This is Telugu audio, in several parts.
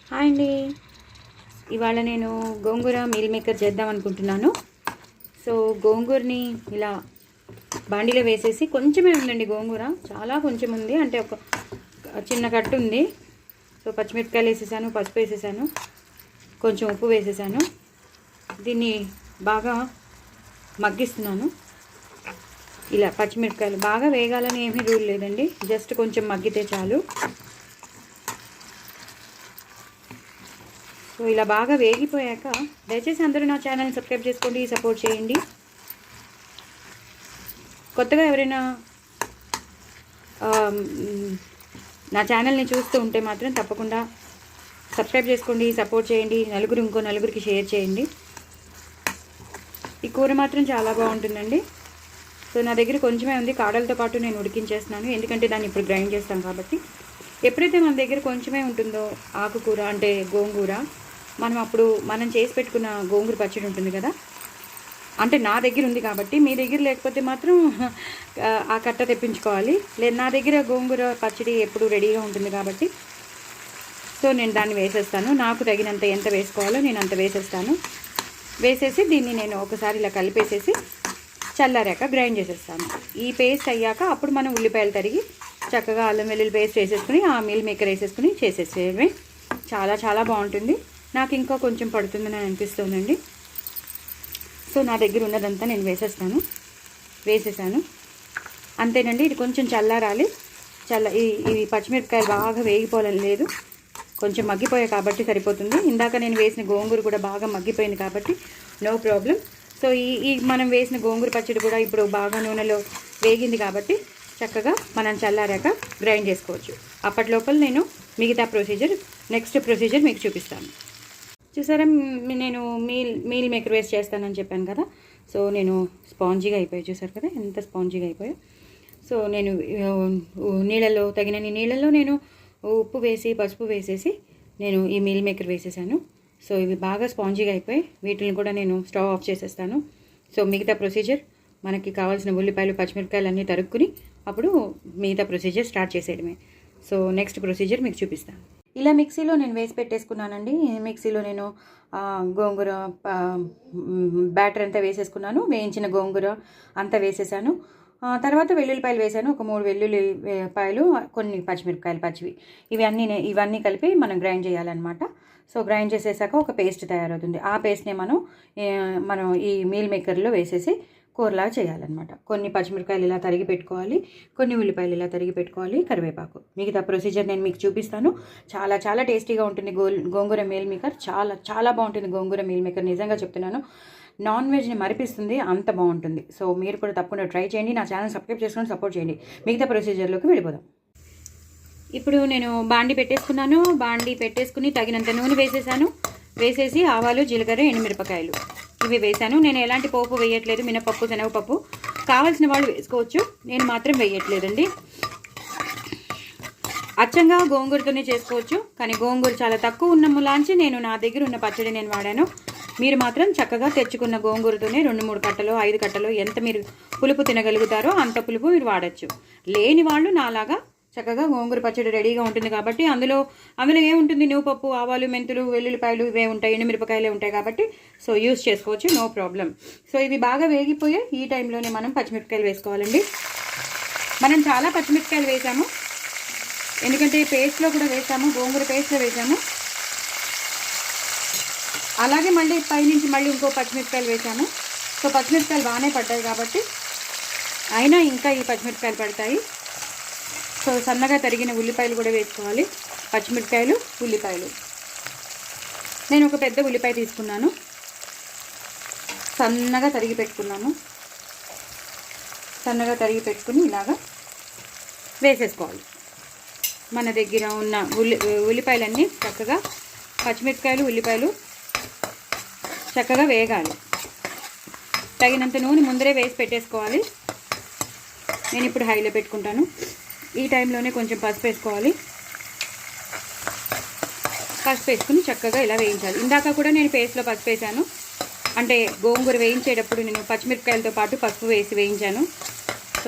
హాయ్ అండి. ఇవాళ నేను గోంగూర మీల్ మేకర్ చేద్దాం అనుకుంటున్నాను. సో గోంగూరని ఇలా బాండీలో వేసేసి, కొంచెమే ఉందండి గోంగూర, చాలా కొంచెం ఉంది, అంటే ఒక చిన్న కట్టు ఉంది. సో పచ్చిమిరపకాయలు వేసేసాను, పసుపు వేసేసాను, కొంచెం ఉప్పు వేసేసాను. దీన్ని బాగా మగ్గిస్తున్నాను. ఇలా పచ్చిమిరపకాయలు బాగా వేగాలని ఏమీ రూల్ లేదండి, జస్ట్ కొంచెం మగ్గితే చాలు. సో ఇలా బాగా వేగిపోయాక దయచేసి అందరూ నా ఛానల్ని సబ్స్క్రైబ్ చేసుకోండి, సపోర్ట్ చేయండి. కొత్తగా ఎవరైనా నా ఛానల్ని చూస్తూ ఉంటే మాత్రం తప్పకుండా సబ్స్క్రైబ్ చేసుకోండి, సపోర్ట్ చేయండి. ఇంకో నలుగురికి షేర్ చేయండి. ఈ కూర మాత్రం చాలా బాగుంటుందండి. సో నా దగ్గర కొంచెమే ఉంది, కాడలతో పాటు నేను ఉడికించేస్తున్నాను, ఎందుకంటే దాన్ని ఇప్పుడు గ్రైండ్ చేస్తాం కాబట్టి. ఎప్పుడైతే మన దగ్గర కొంచెమే ఉంటుందో ఆకుకూర అంటే గోంగూర, మనం చేసి పెట్టుకున్న గోంగూర పచ్చడి ఉంటుంది కదా, అంటే నా దగ్గర ఉంది కాబట్టి, మీ దగ్గర లేకపోతే మాత్రం ఆ కట్ట తెప్పించుకోవాలి. లేదు, నా దగ్గర గోంగూర పచ్చడి ఎప్పుడు రెడీగా ఉంటుంది కాబట్టి, సో నేను దాన్ని వేసేస్తాను. నాకు తగినంత ఎంత వేసుకోవాలో నేను అంత వేసేస్తాను. వేసేసి దీన్ని నేను ఒకసారి ఇలా కలిపేసేసి చల్లారాక గ్రైండ్ చేసేస్తాను. ఈ పేస్ట్ అయ్యాక అప్పుడు మనం ఉల్లిపాయలు తరిగి చక్కగా అల్లం వెల్లుల్లి పేస్ట్ వేసేసుకుని ఆ మీల్ మేకర్ వేసేసుకుని చేసేసేయడమే. చాలా చాలా బాగుంటుంది. నాకు ఇంకా కొంచెం పడుతుందని అనిపిస్తుందండి. సో నా దగ్గర ఉన్నదంతా నేను వేసేసాను. అంతేనండి. ఇది కొంచెం చల్లారాలి. ఇవి పచ్చిమిరపకాయలు బాగా వేగిపోవాలని లేదు, కొంచెం మగ్గిపోయాయి కాబట్టి సరిపోతుంది. ఇందాక నేను వేసిన గోంగూర కూడా బాగా మగ్గిపోయింది కాబట్టి నో ప్రాబ్లం. సో ఈ మనం వేసిన గోంగూర పచ్చడి కూడా ఇప్పుడు బాగా నూనెలో వేగింది కాబట్టి చక్కగా మనం చల్లారాక గ్రైండ్ చేసుకోవచ్చు. అప్పటిలోపల నేను మిగతా నెక్స్ట్ ప్రొసీజర్ మీకు చూపిస్తాను. చూసారా, నేను మీల్ మేకర్ వేస్ట్ చేస్తానని చెప్పాను కదా. సో నేను స్పాంజీగా అయిపోయాయి, చూసారు కదా ఎంత స్పాంజీగా అయిపోయాయి. సో నేను తగినన్ని నీళ్ళల్లో నేను ఉప్పు వేసి పసుపు వేసేసి నేను ఈ మీల్ మేకర్ వేసేసాను. సో ఇవి బాగా స్పాంజీగా అయిపోయి వీటిని కూడా నేను స్టవ్ ఆఫ్ చేసేస్తాను. సో మిగతా ప్రొసీజర్, మనకి కావాల్సిన ఉల్లిపాయలు పచ్చిమిరపకాయలు అన్నీ తరుక్కుని అప్పుడు మిగతా ప్రొసీజర్ స్టార్ట్ చేసేయడమే. సో నెక్స్ట్ ప్రొసీజర్ మీకు చూపిస్తాను. ఇలా మిక్సీలో నేను వేసి పెట్టేసుకున్నానండి. మిక్సీలో నేను గోంగూర బ్యాటర్ అంతా వేసేసుకున్నాను. వేయించిన గోంగూర అంతా వేసేసాను. తర్వాత వెల్లుల్లిపాయలు వేసాను, ఒక 3 వెల్లుల్లిపాయలు, కొన్ని పచ్చిమిరపకాయలు పచ్చివి, ఇవన్నీ కలిపి మనం గ్రైండ్ చేయాలన్నమాట. సో గ్రైండ్ చేసేసాక ఒక పేస్ట్ తయారవుతుంది. ఆ పేస్ట్ని మనం ఈ మీల్ మేకర్లో వేసేసి కూరలాగా చేయాలన్నమాట. కొన్ని పచ్చిమిరపకాయలు ఇలా తరిగి పెట్టుకోవాలి, కొన్ని ఉల్లిపాయలు ఇలా తరిగి పెట్టుకోవాలి, కరివేపాకు. మిగతా ప్రొసీజర్ నేను మీకు చూపిస్తాను. చాలా చాలా టేస్టీగా ఉంటుంది గోంగూర మీల్ మేకర్. చాలా చాలా బాగుంటుంది గోంగూర మీల్ మేకర్, నిజంగా చెప్తున్నాను. నాన్ వెజ్ని మరిపిస్తుంది, అంత బాగుంటుంది. సో మీరు కూడా తప్పకుండా ట్రై చేయండి. నా ఛానల్ సబ్స్క్రైబ్ చేసుకొని సపోర్ట్ చేయండి. మిగతా ప్రొసీజర్లోకి వెళ్ళిపోదాం. ఇప్పుడు నేను బాండి పెట్టేసుకుని తగినంత నూనె వేసేసి ఆవాలు, జీలకర్ర, ఎండుమిరపకాయలు ఇవి వేసాను. నేను ఎలాంటి పోపు వేయట్లేదు, మినపప్పు, శనగపప్పు. కావాల్సిన వాళ్ళు వేసుకోవచ్చు, నేను మాత్రం వేయట్లేదండి. అచ్చంగా గోంగూరతోనే చేసుకోవచ్చు, కానీ గోంగూర చాలా తక్కువ ఉన్న మూలాంచి నేను నా దగ్గర ఉన్న పచ్చడి నేను వాడాను. మీరు మాత్రం చక్కగా తెచ్చుకున్న గోంగూరతోనే 2-3 కట్టలు 5 కట్టలు ఎంత మీరు పులుపు తినగలుగుతారో అంత పులుపు మీరు వాడచ్చు. లేని వాళ్ళు నాలాగా చక్కగా గోంగూర పచ్చడి రెడీగా ఉంటుంది కాబట్టి అందులో ఏముంటుంది, నువ్వుపప్పు, ఆవాలు, మెంతులు, వెల్లుల్లిపాయలు ఇవే ఉంటాయి, ఎండుమిరపకాయలే ఉంటాయి కాబట్టి సో యూస్ చేసుకోవచ్చు, నో ప్రాబ్లం. సో ఇవి బాగా వేగిపోయాయి. ఈ టైంలోనే మనం పచ్చిమిరపకాయలు వేసుకోవాలండి. మనం చాలా పచ్చిమిరపకాయలు వేసాము, ఎందుకంటే పేస్ట్లో కూడా వేసాము, గోంగూర పేస్ట్లో వేసాము. అలాగే మళ్ళీ పైనుంచి మళ్ళీ ఇంకో పచ్చిమిరపకాయలు వేసాము. సో పచ్చిమిరపకాయలు బాగానే పడ్డాయి కాబట్టి, అయినా ఇంకా ఈ పచ్చిమిరపకాయలు పడతాయి. సో సన్నగా తరిగిన ఉల్లిపాయలు కూడా వేసుకోవాలి. పచ్చిమిరపకాయలు, ఉల్లిపాయలు. నేను ఒక పెద్ద ఉల్లిపాయ తీసుకున్నాను, సన్నగా తరిగి పెట్టుకుని ఇలాగా వేసేసుకోవాలి. మన దగ్గర ఉన్న ఉల్లిపాయలన్నీ చక్కగా, పచ్చిమిరపకాయలు, ఉల్లిపాయలు చక్కగా వేగాలి. తగినంత నూనె ముందరే వేసి పెట్టేసుకోవాలి. నేను ఇప్పుడు హైలో పెట్టుకుంటాను. ఈ టైంలోనే కొంచెం పసుపు వేసుకోవాలి. పసుపు వేసుకుని చక్కగా ఇలా వేయించాలి. ఇందాక కూడా నేను పేస్ట్లో పసుపు వేసాను, అంటే గోంగూర వేయించేటప్పుడు నేను పచ్చిమిరపకాయలతో పాటు పసుపు వేసి వేయించాను. సో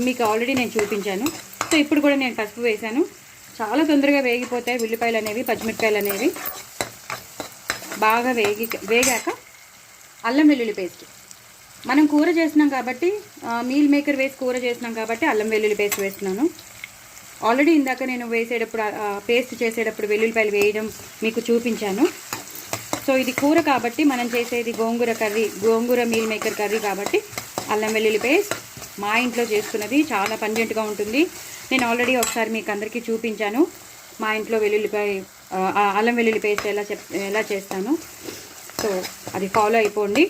మీకు ఆల్రెడీ నేను చూపించాను. సో ఇప్పుడు కూడా నేను పసుపు వేసాను. చాలా తొందరగా వేగిపోతాయి ఉల్లిపాయలు అనేవి, పచ్చిమిరపకాయలు అనేవి. బాగా వేగాక అల్లం వెల్లుల్లి పేస్ట్. మనం కూర చేస్తున్నాం కాబట్టి, మీల్ మేకర్ వేసి కూర చేస్తున్నాం కాబట్టి అల్లం వెల్లుల్లి పేస్ట్ వేస్తున్నాను. ఆల్రెడీ ఇందాక నేను వేసేటప్పుడు పేస్ట్ చేసేటప్పుడు వెల్లుల్లిపాయలు వేయడం మీకు చూపించాను. సో ఇది కూర కాబట్టి మనం చేసేది గోంగూర మీల్ మేకర్ కర్రీ కాబట్టి అల్లం వెల్లుల్లి పేస్ట్ మా ఇంట్లో చేసుకున్నది చాలా పంజెంట్గా ఉంటుంది. నేను ఆల్రెడీ ఒకసారి మీకు అందరికీ చూపించాను మా ఇంట్లో అల్లం వెల్లుల్లి పేస్ట్ ఎలా చేస్తాను. సో అది ఫాలో అయిపోండి.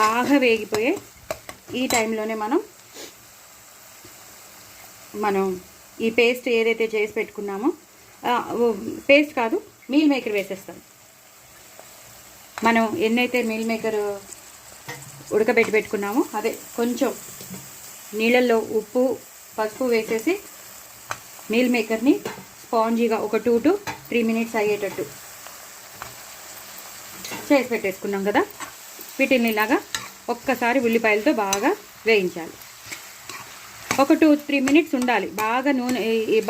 బాగా వేగిపోయే ఈ టైంలోనే మనం ఈ పేస్ట్ ఏదైతే చేసి పెట్టుకున్నామో, పేస్ట్ కాదు మీల్ మేకర్ వేసేస్తాం. మనం ఎన్నైతే మీల్ మేకర్ ఉడకబెట్టి పెట్టుకున్నామో అదే కొంచెం నీళ్ళల్లో ఉప్పు పసుపు వేసేసి మీల్ మేకర్ని స్పాంజీగా ఒక 2 to 3 minutes అయ్యేటట్టు చేసి పెట్టేసుకున్నాం కదా. వీటిని ఇలాగా ఒక్కసారి ఉల్లిపాయలతో బాగా వేయించాలి. ఒక 2-3 minutes ఉండాలి. బాగా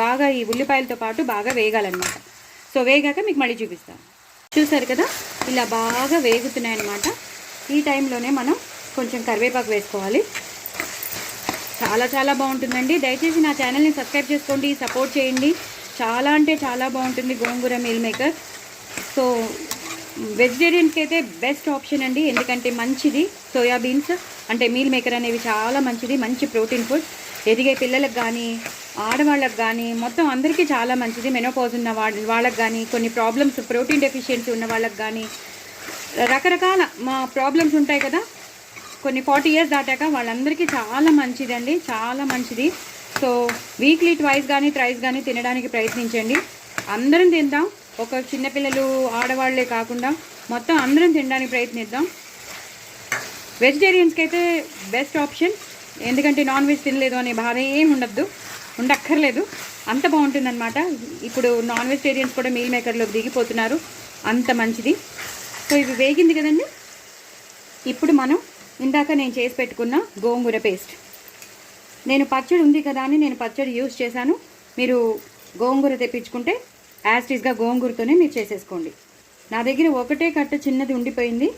బాగా ఈ ఉల్లిపాయలతో పాటు బాగా వేగాలన్నమాట. సో వేగాక మీకు మళ్ళీ చూపిస్తాను. చూసారు కదా, ఇలా బాగా వేగుతున్నాయి అన్నమాట. ఈ టైంలోనే మనం కొంచెం కరివేపాకు వేసుకోవాలి. చాలా చాలా బాగుంటుందండి. దయచేసి నా ఛానల్ని సబ్స్క్రైబ్ చేసుకోండి, సపోర్ట్ చేయండి. చాలా అంటే చాలా బాగుంటుంది గోంగూర మీల్ మేకర్. సో వెజిటేరియన్స్కి అయితే బెస్ట్ ఆప్షన్ అండి, ఎందుకంటే మంచిది. సోయాబీన్స్ అంటే మీల్ మేకర్ అనేవి చాలా మంచిది, మంచి ప్రోటీన్ ఫుడ్. ఎదిగే పిల్లలకు కానీ ఆడవాళ్ళకు కానీ మొత్తం అందరికీ చాలా మంచిది. మెనోపాజ్ ఉన్న వాళ్ళకి కానీ, కొన్ని ప్రాబ్లమ్స్ ప్రోటీన్ డెఫిషియన్సీ ఉన్న వాళ్ళకి కానీ, రకరకాల ప్రాబ్లమ్స్ ఉంటాయి కదా, కొన్ని 40 years దాటాక వాళ్ళందరికీ చాలా మంచిదండి, చాలా మంచిది. సో వీక్లీ ట్వైస్ కానీ థ్రైస్ కానీ తినడానికి ప్రయత్నించండి. అందరం తిందాం, ఒక చిన్నపిల్లలు ఆడవాళ్లే కాకుండా మొత్తం అందరం తినడానికి ప్రయత్నిద్దాం. వెజిటేరియన్స్కి అయితే బెస్ట్ ఆప్షన్, ఎందుకంటే నాన్ వెజ్ తినలేదు అనే బాధ ఏమి ఉండక్కర్లేదు, అంత బాగుంటుందన్నమాట. ఇప్పుడు నాన్ వెజిటేరియన్స్ కూడా మీల్ మేకర్లోకి దిగిపోతున్నారు, అంత మంచిది. సో ఇవి వేగింది కదండి. ఇప్పుడు మనం ఇందాక నేను చేసి పెట్టుకున్న గోంగూర పేస్ట్, నేను పచ్చడి ఉంది కదా అని నేను పచ్చడి యూజ్ చేశాను. మీరు గోంగూర తెప్పించుకుంటే యాస్టీస్గా గోంగూరతోనే మీరు చేసేసుకోండి. నా దగ్గర ఒకటే కట్ట చిన్నది ఉండిపోయింది.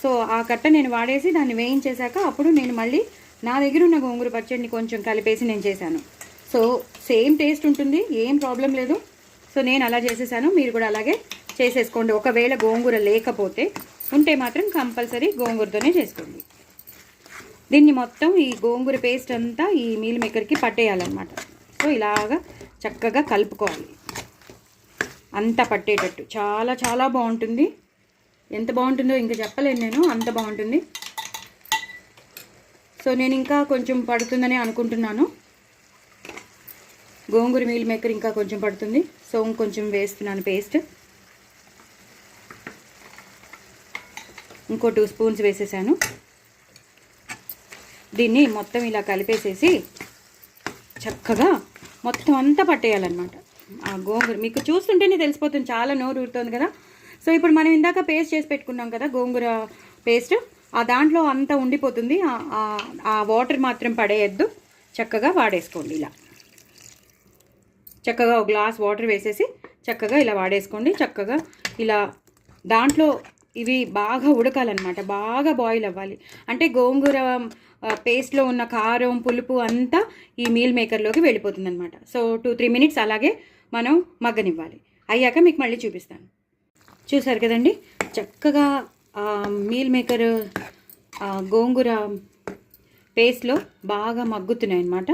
సో ఆ కట్ట నేను వాడేసి దాన్ని వేయించేశాక అప్పుడు నేను మళ్ళీ నా దగ్గర ఉన్న గోంగూర పచ్చడిని కొంచెం కలిపేసి నేను చేశాను. సో సేమ్ టేస్ట్ ఉంటుంది, ఏం ప్రాబ్లం లేదు. సో నేను అలా చేసేసాను, మీరు కూడా అలాగే చేసేసుకోండి. ఒకవేళ గోంగూర లేకపోతే ఉంటే మాత్రం కంపల్సరీ గోంగూరతోనే చేసుకోండి. దీన్ని మొత్తం ఈ గోంగూర పేస్ట్ అంతా ఈ మీల్ మేకర్కి పట్టేయాలన్నమాట. సో ఇలాగా చక్కగా కలుపుకోవాలి, అంతా పట్టేటట్టు. చాలా చాలా బాగుంటుంది, ఎంత బాగుంటుందో ఇంకా చెప్పలేను నేను, అంత బాగుంటుంది. సో నేను ఇంకా కొంచెం పడుతుందని అనుకుంటున్నాను, గోంగూర మీల్ మేకర్ ఇంకా కొంచెం పడుతుంది. సో ఇంకొంచెం వేస్తున్నాను పేస్ట్, ఇంకో 2 spoons వేసేసాను. దీన్ని మొత్తం ఇలా కలిపేసేసి చక్కగా మొత్తం అంతా పట్టేయాలన్నమాట. ఆ గోంగూర మీకు చూస్తుంటేనే తెలిసిపోతుంది, చాలా నోరు ఊరుతుంది కదా. సో ఇప్పుడు మనం ఇందాక పేస్ట్ చేసి పెట్టుకున్నాం కదా గోంగూర పేస్ట్, ఆ దాంట్లో అంతా ఉండిపోతుంది. ఆ వాటర్ మాత్రం పడేయద్దు, చక్కగా వాడేసుకోండి. ఇలా చక్కగా ఒక గ్లాస్ వాటర్ వేసేసి చక్కగా ఇలా వాడేసుకోండి. చక్కగా ఇలా దాంట్లో ఇవి బాగా ఉడకాలన్నమాట, బాగా బాయిల్ అవ్వాలి. అంటే గోంగూర పేస్ట్లో ఉన్న కారం పులుపు అంతా ఈ మీల్ మేకర్లోకి వెళ్ళిపోతుంది అనమాట. సో 2-3 minutes అలాగే మనం మగ్గనివ్వాలి. అయ్యాక మీకు మళ్ళీ చూపిస్తాను. చూసారు కదండి, చక్కగా మీల్ మేకర్ గోంగూర పేస్ట్లో బాగా మగ్గుతున్నాయి అన్నమాట.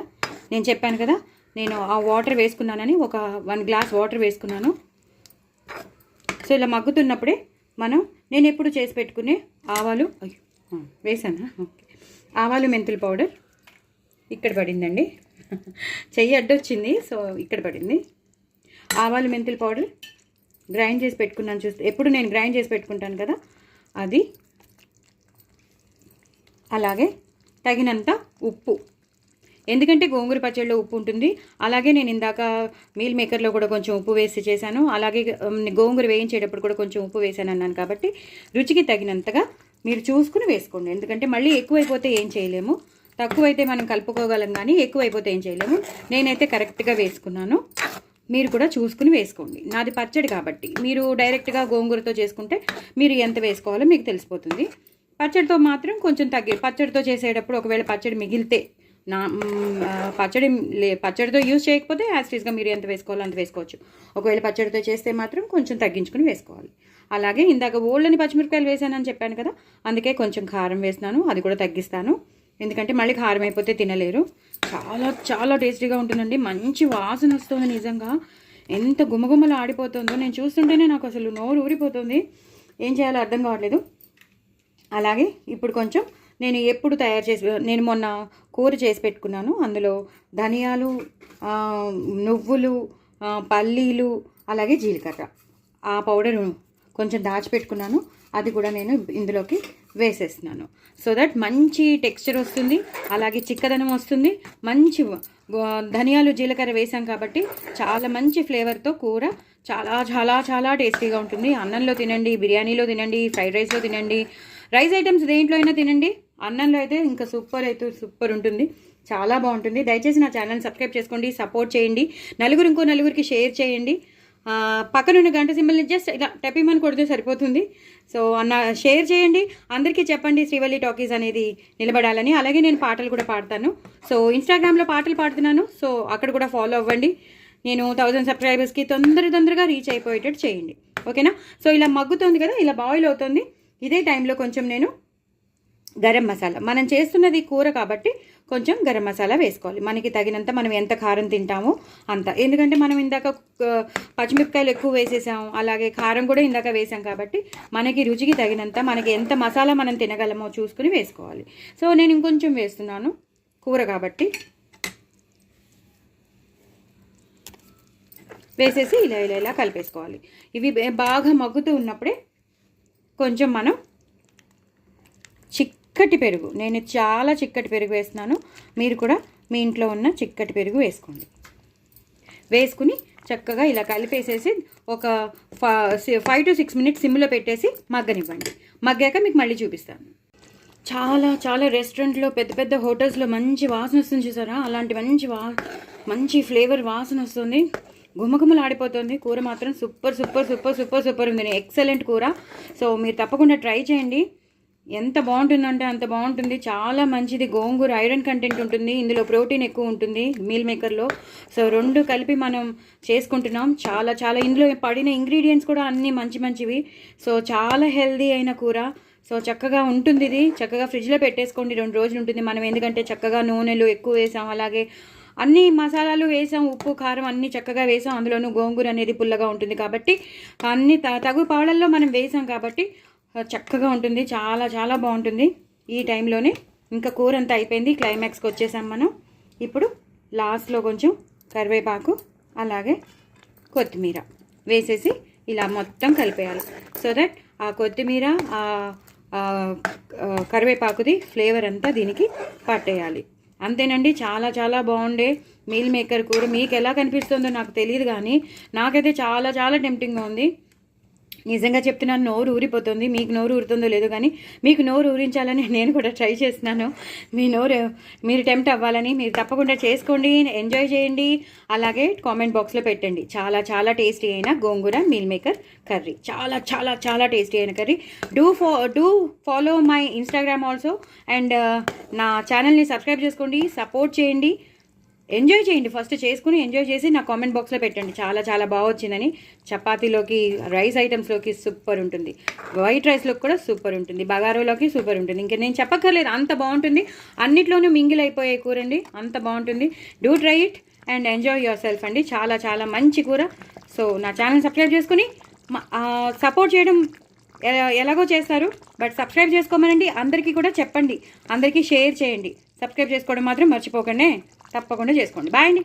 నేను చెప్పాను కదా, నేను ఆ వాటర్ వేసుకున్నానని, ఒక 1 glass వాటర్ వేసుకున్నాను. సో ఇలా మగ్గుతున్నప్పుడే నేను ఎప్పుడు చేసి పెట్టుకునే ఆవాలు వేసానా, ఓకే, ఆవాలు మెంతుల పౌడర్ ఇక్కడ పడిందండి, చెయ్యి అడ్డొచ్చింది, సో ఇక్కడ పడింది. ఆవాలు మెంతుల పౌడర్ గ్రైండ్ చేసి పెట్టుకున్నాను, చూస్తే ఎప్పుడు నేను గ్రైండ్ చేసి పెట్టుకుంటాను కదా అది. అలాగే తగినంత ఉప్పు, ఎందుకంటే గోంగూర పచ్చడిలో ఉప్పు ఉంటుంది. అలాగే నేను ఇందాక మీల్ మేకర్లో కూడా కొంచెం ఉప్పు వేసి చేశాను, అలాగే గోంగూర వేయించేటప్పుడు కూడా కొంచెం ఉప్పు వేసాను అన్నాను కాబట్టి రుచికి తగినంతగా మీరు చూసుకుని వేసుకోండి. ఎందుకంటే మళ్ళీ ఎక్కువైపోతే ఏం చేయలేము, తక్కువైతే మనం కలుపుకోగలం కానీ ఎక్కువైపోతే ఏం చేయలేము. నేనైతే కరెక్ట్గా వేసుకున్నాను. మీరు కూడా చూసుకుని వేసుకోండి. నాది పచ్చడి కాబట్టి మీరు డైరెక్ట్గా గోంగూరతో చేసుకుంటే మీరు ఎంత వేసుకోవాలో మీకు తెలిసిపోతుంది. పచ్చడితో మాత్రం కొంచెం పచ్చడితో చేసేటప్పుడు ఒకవేళ పచ్చడి మిగిలితే పచ్చడితో యూజ్ చేయకపోతే యాస్టీస్గా మీరు ఎంత వేసుకోవాలో అంత వేసుకోవచ్చు. ఒకవేళ పచ్చడితో చేస్తే మాత్రం కొంచెం తగ్గించుకుని వేసుకోవాలి. అలాగే ఇందాక ఓళ్ళని పచ్చిమిరపకాయలు వేసానని చెప్పాను కదా, అందుకే కొంచెం కారం వేసినాను, అది కూడా తగ్గిస్తాను. ఎందుకంటే మళ్ళీ కారం అయిపోతే తినలేరు. చాలా చాలా టేస్టీగా ఉంటుందండి. మంచి వాసన వస్తుంది. నిజంగా ఎంత గుమగుమలు ఆడిపోతుందో నేను చూస్తుంటేనే నాకు అసలు నోరు ఊరిపోతుంది. ఏం చేయాలో అర్థం కావట్లేదు. అలాగే ఇప్పుడు కొంచెం నేను మొన్న కూర చేసి పెట్టుకున్నాను. అందులో ధనియాలు, నువ్వులు, పల్లీలు, అలాగే జీలకర్ర ఆ పౌడర్ కొంచెం దాచిపెట్టుకున్నాను. అది కూడా నేను ఇందులోకి వేసేస్తున్నాను. సో దట్ మంచి టెక్స్చర్ వస్తుంది, అలాగే చిక్కదనం వస్తుంది. మంచి ధనియాలు జీలకర్ర వేసాం కాబట్టి చాలా మంచి ఫ్లేవర్తో కూర చాలా చాలా చాలా టేస్టీగా ఉంటుంది. అన్నంలో తినండి, బిర్యానీలో తినండి, ఫ్రైడ్ రైస్లో తినండి, రైస్ ఐటమ్స్ దేంట్లో అయినా తినండి. అన్నంలో అయితే ఇంకా సూపర్ ఉంటుంది. చాలా బాగుంటుంది. దయచేసి నా ఛానల్ సబ్స్క్రైబ్ చేసుకోండి, సపోర్ట్ చేయండి, ఇంకో నలుగురికి షేర్ చేయండి. పక్కనున్న గంట సింబల్ని జస్ట్ ఇలా టెపిమని కొడితే సరిపోతుంది. సో షేర్ చేయండి, అందరికీ చెప్పండి శ్రీవల్లి టాకీస్ అనేది నిలబడాలని. అలాగే నేను పాటలు కూడా పాడతాను. సో ఇన్స్టాగ్రామ్లో పాటలు పాడుతున్నాను, సో అక్కడ కూడా ఫాలో అవ్వండి. నేను 1000 సబ్స్క్రైబర్స్కి తొందరగా రీచ్ అయిపోయేటట్టు చేయండి, ఓకేనా? సో ఇలా మగ్గుతుంది కదా, ఇలా బాయిల్ అవుతుంది. ఇదే టైంలో కొంచెం నేను గరం మసాలా, మనం చేస్తున్నది కూర కాబట్టి కొంచెం గరం మసాలా వేసుకోవాలి. మనకి తగినంత, మనం ఎంత కారం తింటామో అంత. ఎందుకంటే మనం ఇందాక పచ్చిమిరపకాయలు ఎక్కువ వేసేసాం, అలాగే కారం కూడా ఇందాక వేసాం కాబట్టి మనకి రుచికి తగినంత, మనకి ఎంత మసాలా మనం తినగలమో చూసుకుని వేసుకోవాలి. సో నేను ఇంకొంచెం వేస్తున్నాను, కూర కాబట్టి. వేసేసి ఇలా కలిపేసుకోవాలి. ఇవి బాగా మగ్గుతూ ఉన్నప్పుడే కొంచెం మనం చిక్కటి పెరుగు, నేను చాలా చిక్కటి పెరుగు వేస్తున్నాను. మీరు కూడా మీ ఇంట్లో ఉన్న చిక్కటి పెరుగు వేసుకోండి. వేసుకుని చక్కగా ఇలా కలిపేసేసి ఒక 5 to 6 minutes సిమ్లో పెట్టేసి మగ్గనివ్వండి. మగ్గాక మీకు మళ్ళీ చూపిస్తాను. చాలా చాలా రెస్టారెంట్లో, పెద్ద హోటల్స్లో మంచి వాసన వస్తుంది చూసారా, అలాంటి మంచి ఫ్లేవర్ వాసన వస్తుంది. గుమగుమలు ఆడిపోతుంది. కూర మాత్రం సూపర్ ఉంది. ఎక్సలెంట్ కూర. సో మీరు తప్పకుండా ట్రై చేయండి. ఎంత బాగుంటుందంటే అంత బాగుంటుంది. చాలా మంచిది. గోంగూర ఐరన్ కంటెంట్ ఉంటుంది, ఇందులో ప్రోటీన్ ఎక్కువ ఉంటుంది మీల్ మేకర్లో. సో 2 కలిపి మనం చేసుకుంటున్నాం. చాలా చాలా ఇందులో పడిన ఇంగ్రీడియంట్స్ కూడా అన్నీ మంచివి. సో చాలా హెల్దీ అయిన కూర. సో చక్కగా ఉంటుంది. ఇది చక్కగా ఫ్రిడ్జ్లో పెట్టేసుకోండి, 2 రోజులు ఉంటుంది. మనం ఎందుకంటే చక్కగా నూనెలు ఎక్కువ వేసాం, అలాగే అన్ని మసాలాలు వేసాం, ఉప్పు కారం అన్నీ చక్కగా వేసాం. అందులోనూ గోంగూర అనేది పుల్లగా ఉంటుంది కాబట్టి అన్ని తగు పాళ్ళల్లో మనం వేసాం కాబట్టి చక్కగా ఉంటుంది. చాలా చాలా బాగుంటుంది. ఈ టైంలోనే ఇంకా కూర అంతా అయిపోయింది, క్లైమాక్స్కి వచ్చేసాం మనం. ఇప్పుడు లాస్ట్లో కొంచెం కరివేపాకు, అలాగే కొత్తిమీర వేసేసి ఇలా మొత్తం కలిపేయాలి. సో దట్ ఆ కొత్తిమీర, కరివేపాకుది ఫ్లేవర్ అంతా దీనికి పట్టేయాలి. అంతేనండి. చాలా చాలా బాగుండే మీల్ మేకర్ కూర. మీకు ఎలా కనిపిస్తుందో నాకు తెలియదు, కానీ నాకైతే చాలా చాలా టెంప్టింగ్గా ఉంది. నిజంగా చెప్తున్నాను, నోరు ఊరిపోతుంది. మీకు నోరు ఊరుతుందో లేదో కానీ మీకు నోరు ఊరించాలని నేను కూడా ట్రై చేస్తున్నాను. మీరు టెంప్ట్ అవ్వాలని. మీరు తప్పకుండా చేసుకోండి, ఎంజాయ్ చేయండి. అలాగే కామెంట్ బాక్స్లో పెట్టండి. చాలా చాలా టేస్టీ అయిన గోంగూర మీల్ మేకర్ కర్రీ. చాలా చాలా చాలా టేస్టీ అయిన curry. Do follow my Instagram also, and నా ఛానల్ని సబ్స్క్రైబ్ చేసుకోండి, సపోర్ట్ చేయండి, ఎంజాయ్ చేయండి. ఫస్ట్ చేసుకుని ఎంజాయ్ చేసి నా కామెంట్ బాక్స్లో పెట్టండి. చాలా చాలా బాగా వచ్చిందని. చపాతీలోకి, రైస్ ఐటమ్స్లోకి సూపర్ ఉంటుంది, వైట్ రైస్లోకి కూడా సూపర్ ఉంటుంది, బగారోలోకి సూపర్ ఉంటుంది. ఇంకా నేను చెప్పక్కర్లేదు, అంత బాగుంటుంది. అన్నిట్లోనూ మింగిల్ అయిపోయే కూర అండి, అంత బాగుంటుంది. Do try it and enjoy your self అండి. చాలా చాలా మంచి కూర. సో నా ఛానల్ సబ్స్క్రైబ్ చేసుకుని సపోర్ట్ చేయడం ఎలాగో చేస్తారు, బట్ సబ్స్క్రైబ్ చేసుకోమనండి. అందరికీ కూడా చెప్పండి, అందరికీ షేర్ చేయండి. సబ్స్క్రైబ్ చేసుకోవడం మాత్రం మర్చిపోకండి, తప్పకుండా చేసుకోండి. బాయ్ అండి.